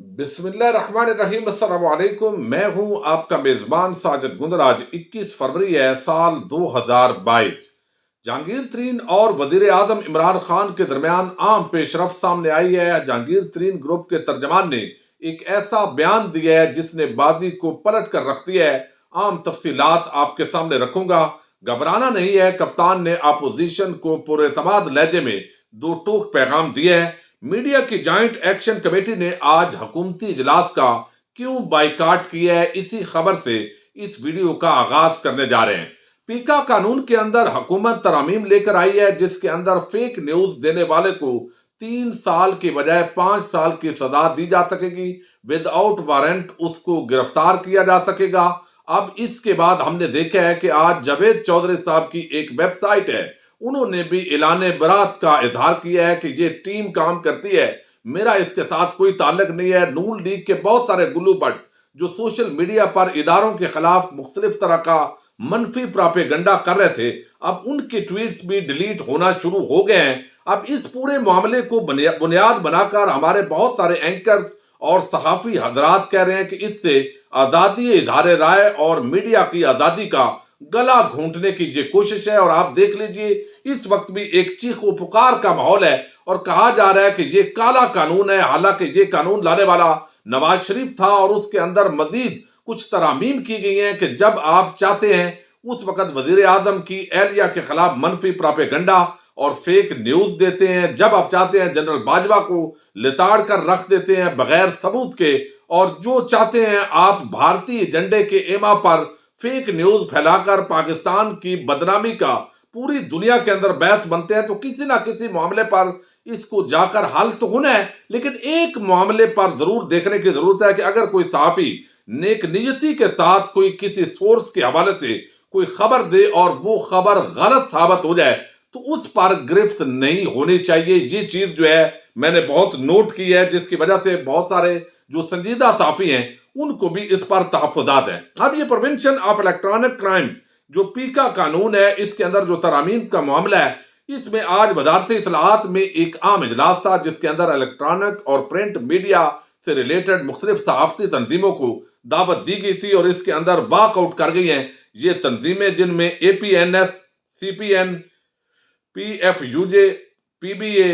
بسم اللہ الرحمن الرحیم، السلام علیکم۔ میں ہوں آپ کا میزبان ساجد گندر۔ آج 21 فروری ہے، سال 2022۔ جہانگیر ترین اور وزیر اعظم عمران خان کے درمیان عام پیش رفت سامنے آئی ہے۔ جہانگیر ترین گروپ کے ترجمان نے ایک ایسا بیان دیا ہے جس نے بازی کو پلٹ کر رکھ دیا ہے۔ عام تفصیلات آپ کے سامنے رکھوں گا۔ گھبرانا نہیں ہے، کپتان نے اپوزیشن کو پر اعتماد لہجے میں دو ٹوک پیغام دیے ہیں۔ میڈیا کی جوائنٹ ایکشن کمیٹی نے آج حکومتی اجلاس کا کیوں بائیکاٹ کیا ہے، اسی خبر سے اس ویڈیو کا آغاز کرنے جا رہے ہیں۔ پیکا قانون کے اندر حکومت ترامیم لے کر آئی ہے جس کے اندر فیک نیوز دینے والے کو 3 سال کی بجائے 5 سال کی سزا دی جا سکے گی۔ ود آؤٹ وارنٹ اس کو گرفتار کیا جا سکے گا۔ اب اس کے بعد ہم نے دیکھا ہے کہ آج جاوید چودھری صاحب کی ایک ویب سائٹ ہے، انہوں نے بھی اعلان برات کا اظہار کیا ہے کہ یہ ٹیم کام کرتی ہے، میرا اس کے ساتھ کوئی تعلق نہیں ہے۔ نون لیگ کے بہت سارے گلو بٹ جو سوشل میڈیا پر اداروں کے خلاف مختلف طرح کا منفی پراپیگنڈا کر رہے تھے، اب ان کے ٹویٹس بھی ڈیلیٹ ہونا شروع ہو گئے ہیں۔ اب اس پورے معاملے کو بنیاد بنا کر ہمارے بہت سارے اینکرز اور صحافی حضرات کہہ رہے ہیں کہ اس سے آزادی اظہار رائے اور میڈیا کی آزادی کا گلا گھونٹنے کی یہ کوشش ہے۔ اور آپ دیکھ لیجئے اس وقت بھی ایک چیخ و پکار کا ماحول ہے اور کہا جا رہا ہے کہ یہ کالا قانون ہے، حالانکہ یہ قانون لانے والا نواز شریف تھا اور اس کے اندر مزید کچھ ترامیم کی گئی ہیں کہ جب آپ چاہتے ہیں اس وقت وزیر اعظم کی اہلیہ کے خلاف منفی پراپیگنڈا اور فیک نیوز دیتے ہیں، جب آپ چاہتے ہیں جنرل باجوہ کو لتاڑ کر رکھ دیتے ہیں بغیر ثبوت کے، اور جو چاہتے ہیں آپ بھارتی ایجنڈے کے ایما پر فیک نیوز پھیلا کر پاکستان کی بدنامی کا پوری دنیا کے اندر باعث بنتے ہیں، تو کسی نہ کسی معاملے پر اس کو جا کر حل تو ہونا ہے۔ لیکن ایک معاملے پر ضرور دیکھنے کی ضرورت ہے کہ اگر کوئی صحافی نیک نیتی کے ساتھ کوئی کسی سورس کے حوالے سے کوئی خبر دے اور وہ خبر غلط ثابت ہو جائے تو اس پر گرفت نہیں ہونی چاہیے۔ یہ چیز جو ہے میں نے بہت نوٹ کی ہے، جس کی وجہ سے بہت سارے جو سنجیدہ صحافی ہیں ان کو بھی اس پر تحفظات ہیں۔ اب یہ پروینشن آف الیکٹرانک کرائمز جو پیکا قانون ہے، اس کے اندر جو ترامیم کا معاملہ ہے، اس میں آج وزارت اطلاعات میں ایک عام اجلاس تھا جس کے اندر الیکٹرانک اور پرنٹ میڈیا سے ریلیٹڈ مختلف صحافتی تنظیموں کو دعوت دی گئی تھی اور اس کے اندر واک آؤٹ کر گئی ہیں یہ تنظیمیں، جن میں A P N S, C P N, P F U J, P B A,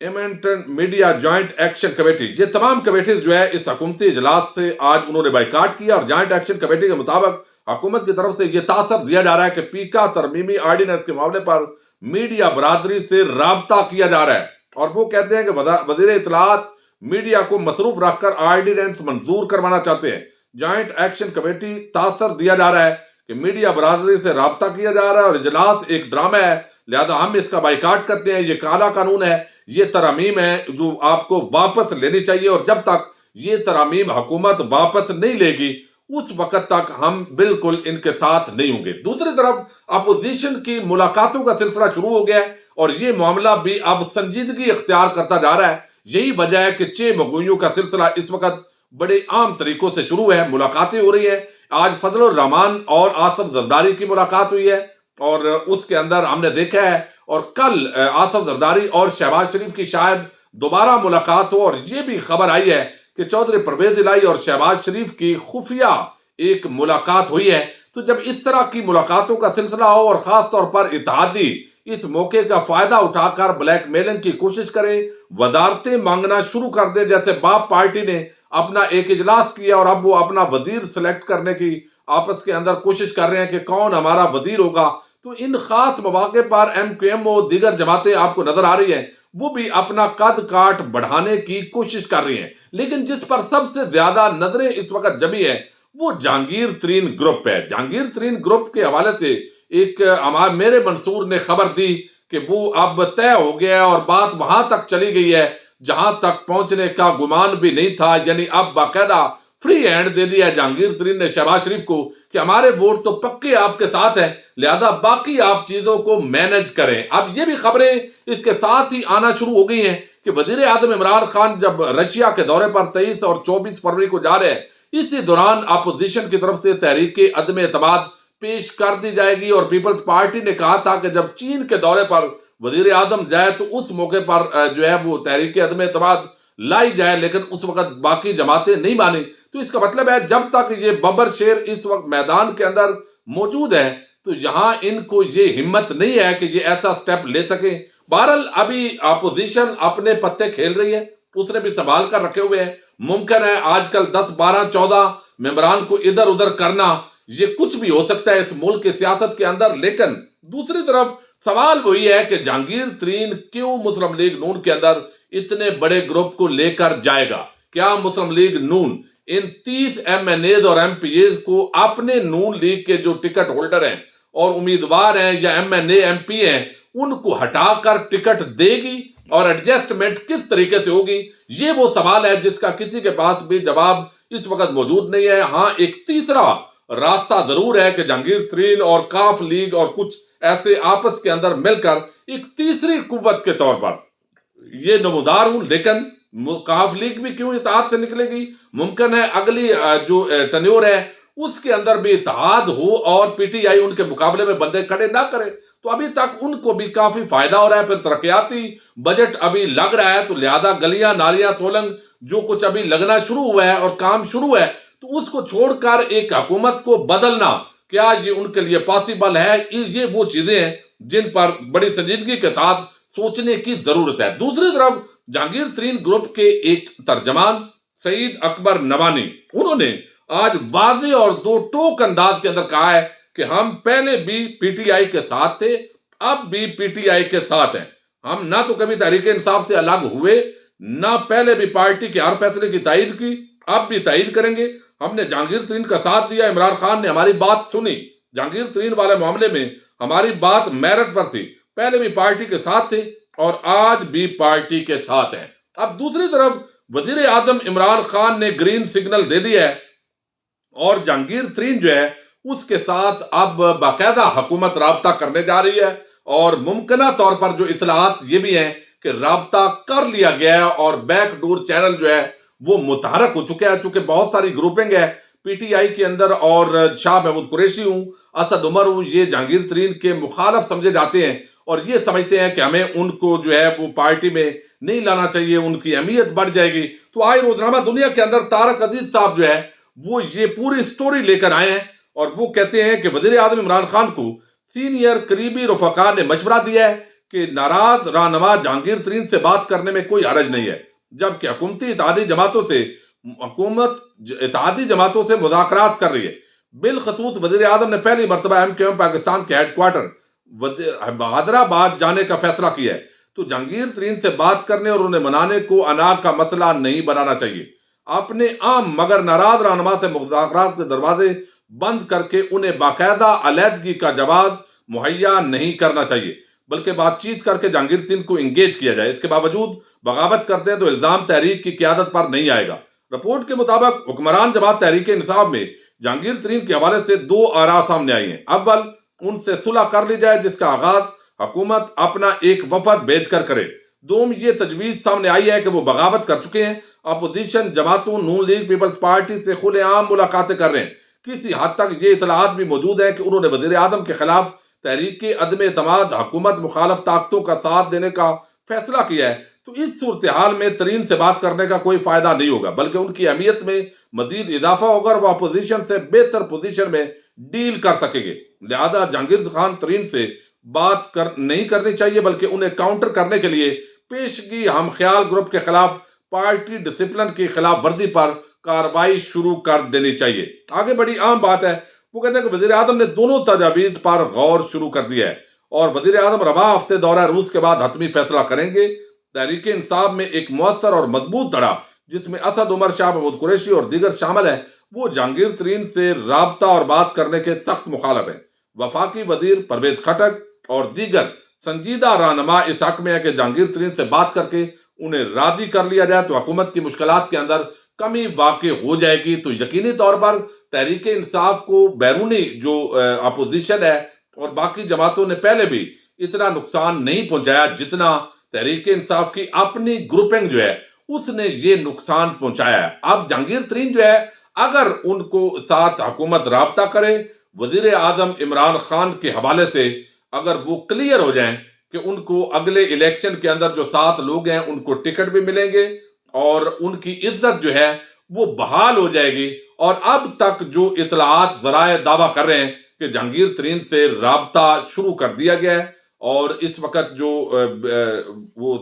ایمنٹن میڈیا جوائنٹ ایکشن کمیٹی، یہ تمام کمیٹیز جو ہے اس حکومتی اجلاس سے آج انہوں نے بائیکاٹ کیا۔ اور جوائنٹ ایکشن کمیٹی کے مطابق حکومت کی طرف سے یہ تاثر دیا جا رہا ہے کہ پیکا ترمیمی آرڈیننس کے معاملے پر میڈیا برادری سے رابطہ کیا جا رہا ہے، اور وہ کہتے ہیں کہ وزیر اطلاعات میڈیا کو مصروف رکھ کر آرڈیننس منظور کروانا چاہتے ہیں۔ جوائنٹ ایکشن کمیٹی تاثر دیا جا رہا ہے کہ میڈیا برادری سے رابطہ کیا جا رہا ہے اور اجلاس ایک ڈرامہ ہے، لہذا ہم اس کا بائیکاٹ کرتے ہیں، یہ کالا قانون ہے، یہ ترامیم ہے جو آپ کو واپس لینی چاہیے، اور جب تک یہ ترامیم حکومت واپس نہیں لے گی اس وقت تک ہم بالکل ان کے ساتھ نہیں ہوں گے۔ دوسری طرف اپوزیشن کی ملاقاتوں کا سلسلہ شروع ہو گیا ہے اور یہ معاملہ بھی اب سنجیدگی اختیار کرتا جا رہا ہے۔ یہی وجہ ہے کہ 6 مگوئیوں کا سلسلہ اس وقت بڑے عام طریقوں سے شروع ہے، ملاقاتیں ہو رہی ہیں۔ آج فضل الرحمان اور آصف زرداری کی ملاقات ہوئی ہے اور اس کے اندر ہم نے دیکھا ہے، اور کل آصف زرداری اور شہباز شریف کی شاید دوبارہ ملاقات ہو، اور یہ بھی خبر آئی ہے کہ چودھری پرویز الہی اور شہباز شریف کی خفیہ ایک ملاقات ہوئی ہے۔ تو جب اس طرح کی ملاقاتوں کا سلسلہ ہو اور خاص طور پر اتحادی اس موقع کا فائدہ اٹھا کر بلیک میلنگ کی کوشش کرے، وزارتیں مانگنا شروع کر دے، جیسے باپ پارٹی نے اپنا ایک اجلاس کیا اور اب وہ اپنا وزیر سلیکٹ کرنے کی آپس کے اندر کوشش کر رہے ہیں کہ کون ہمارا وزیر ہوگا، تو ان خاص مواقع پر ایم کیو ایم اور دیگر جماعتیں آپ کو نظر آ رہی ہیں وہ بھی اپنا قد کاٹ بڑھانے کی کوشش کر رہی ہیں۔ لیکن جس پر سب سے زیادہ نظریں اس وقت جمی ہیں وہ جہانگیر ترین گروپ ہے۔ جہانگیر ترین گروپ کے حوالے سے ایک میرے منصور نے خبر دی کہ وہ اب طے ہو گیا ہے اور بات وہاں تک چلی گئی ہے جہاں تک پہنچنے کا گمان بھی نہیں تھا، یعنی اب باقاعدہ فری ہینڈ دے دیا ہے جہانگیر ترین نے شہباز شریف کو کہ ہمارے ووٹ تو پکے آپ کے ساتھ ہیں، لہذا باقی آپ چیزوں کو مینج کریں۔ اب یہ بھی خبریں اس کے ساتھ ہی آنا شروع ہو گئی ہیں کہ وزیر اعظم عمران خان جب رشیا کے دورے پر 23 اور 24 فروری کو جا رہے ہیں، اسی دوران اپوزیشن کی طرف سے تحریک عدم اعتماد پیش کر دی جائے گی، اور پیپلز پارٹی نے کہا تھا کہ جب چین کے دورے پر وزیر اعظم جائے تو اس موقع پر جو ہے وہ تحریک عدم اعتماد لائی جائے، لیکن اس وقت باقی جماعتیں نہیں مانی. تو اس کا مطلب ہے جب تک یہ ببر شیر اس وقت میدان کے اندر موجود ہے تو یہاں ان کو یہ ہمت نہیں ہے کہ یہ ایسا سٹیپ لے سکیں. بہرحال ابھی اپوزیشن اپنے پتے کھیل رہی ہے، اس نے بھی سنبھال کر رکھے ہوئے ہیں. ممکن ہے آج کل 10 12 14 ممبران کو ادھر ادھر کرنا، یہ کچھ بھی ہو سکتا ہے اس ملک کی سیاست کے اندر. لیکن دوسری طرف سوال وہی ہے کہ جہانگیر ترین کیوں مسلم لیگ نون کے اندر اتنے بڑے گروپ کو لے کر جائے گا؟ کیا مسلم لیگ نون ان 30 ایم این ایز اور ایم پی ایز کو اپنے نون لیگ کے جو ٹکٹ ہولڈر ہیں اور امیدوار ہیں یا M N A M P ہیں ان کو ہٹا کر ٹکٹ دے گی؟ اور ایڈجسٹمنٹ کس طریقے سے ہوگی؟ یہ وہ سوال ہے جس کا کسی کے پاس بھی جواب اس وقت موجود نہیں ہے. ہاں ایک تیسرا راستہ ضرور ہے کہ جہانگیر ترین اور کاف لیگ اور کچھ ایسے آپس کے اندر مل کر ایک تیسری قوت کے طور پر یہ نمودار ہوں. لیکن کاف لیگ بھی کیوں اتحاد سے نکلے گی؟ ممکن ہے اگلی جو ٹنیور ہے اس کے اندر بھی اتحاد ہو اور پی ٹی آئی ان کے مقابلے میں بندے کھڑے نہ کرے. تو ابھی تک ان کو بھی کافی فائدہ ہو رہا ہے. پھر ترقیاتی بجٹ ابھی لگ رہا ہے تو لہذا گلیاں نالیاں سولنگ جو کچھ ابھی لگنا شروع ہوا ہے اور کام شروع ہے تو اس کو چھوڑ کر ایک حکومت کو بدلنا کیا یہ ان کے لیے پاسبل ہے؟ یہ وہ چیزیں ہیں جن پر بڑی سنجیدگی کے ساتھ سوچنے کی ضرورت ہے. دوسری طرف جہانگیر ترین گروپ کے ایک ترجمان سعید اکبر نوانی انہوں نے آج واضح اور دو ٹوک انداز کے اندر کہا ہے کہ ہم پہلے بھی پی ٹی آئی کے ساتھ تھے، اب بھی پی ٹی آئی کے ساتھ ہیں. ہم نہ تو کبھی تحریک انصاف سے الگ ہوئے، نہ پہلے بھی پارٹی کے ہر فیصلے کی تائید کی، اب بھی تائید کریں گے. ہم نے جہانگیر ترین کا ساتھ دیا، عمران خان نے ہماری بات سنی، جہانگیر ترین والے معاملے میں ہماری بات میرٹ پر تھی، پہلے بھی پارٹی کے ساتھ تھے اور آج بھی پارٹی کے ساتھ ہیں. اب دوسری طرف وزیر اعظم عمران خان نے گرین سگنل دے دیا ہے اور جہانگیر ترین جو ہے اس کے ساتھ اب باقاعدہ حکومت رابطہ کرنے جا رہی ہے. اور ممکنہ طور پر جو اطلاعات یہ بھی ہیں کہ رابطہ کر لیا گیا ہے اور بیک ڈور چینل جو ہے وہ متحرک ہو چکا ہے. چونکہ بہت ساری گروپنگ ہے پی ٹی آئی کے اندر اور شاہ محمود قریشی ہوں، اسد عمر ہوں، یہ جہانگیر ترین کے مخالف سمجھے جاتے ہیں اور یہ سمجھتے ہیں کہ ہمیں ان کو جو ہے وہ پارٹی میں نہیں لانا چاہیے، ان کی اہمیت بڑھ جائے گی. تو آج روزنامہ دنیا کے اندر طارق عزیز صاحب جو ہے وہ یہ پوری سٹوری لے کر آئے ہیں اور وہ کہتے ہیں کہ وزیر اعظم عمران خان کو سینئر قریبی رفقا نے مشورہ دیا ہے کہ ناراض رہنما جہانگیر ترین سے بات کرنے میں کوئی حرج نہیں ہے، جبکہ حکومت اتحادی جماعتوں سے مذاکرات کر رہی ہے. بالخصوص وزیر اعظم نے پہلی مرتبہ ایم کیو ایم پاکستان کے ہیڈ کوارٹر حیدرآباد جانے کا فیصلہ کیا ہے. تو جہانگیر ترین سے بات کرنے اور انہیں منانے کو انا کا مسئلہ نہیں بنانا چاہیے. اپنے عام مگر ناراض رہنما سے مذاکرات کے دروازے بند کر کے انہیں باقاعدہ علیحدگی کا جواز مہیا نہیں کرنا چاہیے، بلکہ بات چیت کر کے جہانگیر ترین کو انگیج کیا جائے. اس کے باوجود بغاوت کرتے ہیں تو الزام تحریک کی قیادت پر نہیں آئے گا. رپورٹ کے مطابق حکمران جماعت تحریک انصاف میں جہانگیر ترین کے حوالے سے دو آراء سامنے آئی ہیں. اول، ان سے صلح کر لی جائے جس کا آغاز حکومت اپنا ایک وفد بھیج کر کرے. دوم، یہ تجویز سامنے آئی ہے کہ وہ بغاوت کر چکے ہیں، اپوزیشن جماعتوں نون لیگ پیپلز پارٹی سے کھلے عام ملاقاتیں کر رہے ہیں. کسی حد تک یہ اطلاعات بھی موجود ہیں کہ انہوں نے وزیر اعظم کے خلاف تحریک عدم اعتماد حکومت مخالف طاقتوں کا ساتھ دینے کا فیصلہ کیا ہے. تو اس صورتحال میں ترین سے بات کرنے کا کوئی فائدہ نہیں ہوگا، بلکہ ان کی اہمیت میں مزید اضافہ ہوگا اور وہ اپوزیشن سے بہتر پوزیشن میں ڈیل کر سکیں گے. لہذا جہانگیر خان ترین سے بات نہیں کرنی چاہیے، بلکہ انہیں کاؤنٹر کرنے کے لیے پیشگی ہم خیال گروپ کے خلاف پارٹی ڈسپلن کی خلاف ورزی پر کارروائی شروع کر دینی چاہیے. آگے بڑی عام بات ہے، وہ کہتے ہیں کہ وزیر اعظم نے دونوں تجاویز پر غور شروع کر دیا ہے اور وزیر اعظم رواں ہفتے دورہ روس کے بعد حتمی فیصلہ کریں گے. تحریک انصاف میں ایک مؤثر اور مضبوط دھڑا جس میں اسد عمر، شاہ محمود قریشی اور دیگر شامل ہیں، وہ جہانگیر ترین سے رابطہ اور بات کرنے کے سخت مخالف ہیں. وفاقی وزیر پرویز خٹک اور دیگر سنجیدہ رہنما اس حق میں ہے کہ جہانگیر ترین سے بات کر کے انہیں راضی کر لیا جائے تو حکومت کی مشکلات کے اندر کمی واقع ہو جائے گی. تو یقینی طور پر تحریک انصاف کو بیرونی جو اپوزیشن ہے اور باقی جماعتوں نے پہلے بھی اتنا نقصان نہیں پہنچایا جتنا تحریک انصاف کی اپنی گروپنگ جو ہے اس نے یہ نقصان پہنچایا ہے. اب جہانگیر ترین جو ہے اگر ان کو ساتھ حکومت رابطہ کرے، وزیر اعظم عمران خان کے حوالے سے اگر وہ کلیئر ہو جائیں کہ ان کو اگلے الیکشن کے اندر جو 7 لوگ ہیں ان کو ٹکٹ بھی ملیں گے اور ان کی عزت جو ہے وہ بحال ہو جائے گی۔ اور اب تک جو اطلاعات ذرائع دعویٰ کر رہے ہیں کہ جہانگیر ترین سے رابطہ شروع کر دیا گیا ہے، اور اس وقت جو وہ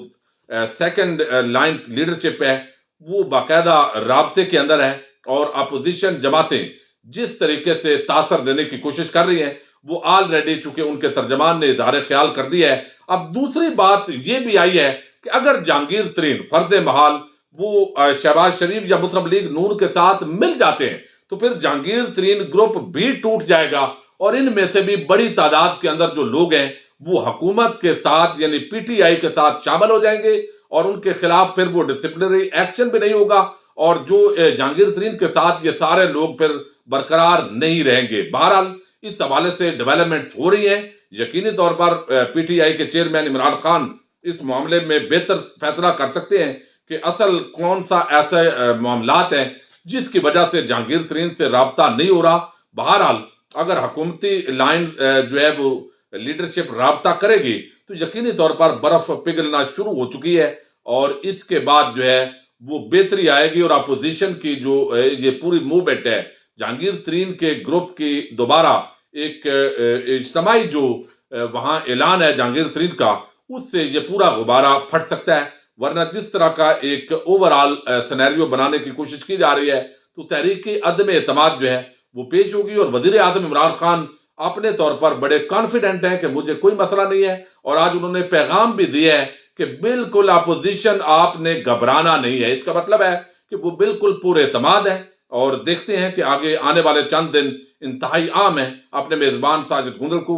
سیکنڈ لائن لیڈرشپ ہے وہ باقاعدہ رابطے کے اندر ہے، اور اپوزیشن جماعتیں جس طریقے سے تاثر دینے کی کوشش کر رہی ہیں وہ آلریڈی چونکہ ان کے ترجمان نے اظہار خیال کر دیا ہے۔ اب دوسری بات یہ بھی آئی ہے کہ اگر جہانگیر ترین فرد محال وہ شہباز شریف یا مسلم لیگ نون کے ساتھ مل جاتے ہیں تو پھر جہانگیر ترین گروپ بھی ٹوٹ جائے گا، اور ان میں سے بھی بڑی تعداد کے اندر جو لوگ ہیں وہ حکومت کے ساتھ یعنی پی ٹی آئی کے ساتھ شامل ہو جائیں گے، اور ان کے خلاف پھر وہ ڈسپلنری ایکشن بھی نہیں ہوگا، اور جو جہانگیر ترین کے ساتھ یہ سارے لوگ پھر برقرار نہیں رہیں گے۔ بہرحال اس حوالے سے ڈیولپمنٹس ہو رہی ہیں۔ یقینی طور پر پی ٹی آئی کے چیئرمین عمران خان اس معاملے میں بہتر فیصلہ کر سکتے ہیں کہ اصل کون سا ایسے معاملات ہیں جس کی وجہ سے جہانگیر ترین سے رابطہ نہیں ہو رہا۔ بہرحال اگر حکومتی لائن جو ہے وہ لیڈرشپ رابطہ کرے گی تو یقینی طور پر برف پگھلنا شروع ہو چکی ہے، اور اس کے بعد جو ہے وہ بہتری آئے گی، اور اپوزیشن کی جو یہ پوری موومنٹ ہے جہانگیر ترین کے گروپ کی دوبارہ ایک اجتماعی جو وہاں اعلان ہے جہانگیر ترین کا، اس سے یہ پورا غبارہ پھٹ سکتا ہے۔ ورنہ جس طرح کا ایک اوورآل سینیریو بنانے کی کوشش کی جا رہی ہے تو تحریک عدم اعتماد جو ہے وہ پیش ہوگی، اور وزیر اعظم عمران خان اپنے طور پر بڑے کانفیڈنٹ ہیں کہ مجھے کوئی مسئلہ نہیں ہے، اور آج انہوں نے پیغام بھی دیا ہے کہ بالکل اپوزیشن آپ نے گھبرانا نہیں ہے۔ اس کا مطلب ہے کہ وہ بالکل پورے اعتماد ہے، اور دیکھتے ہیں کہ آگے آنے والے چند دن انتہائی عام ہیں۔ اپنے میزبان ساجد گندر کو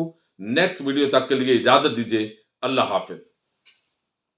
نیکسٹ ویڈیو تک کے لیے اجازت دیجیے۔ اللہ حافظ۔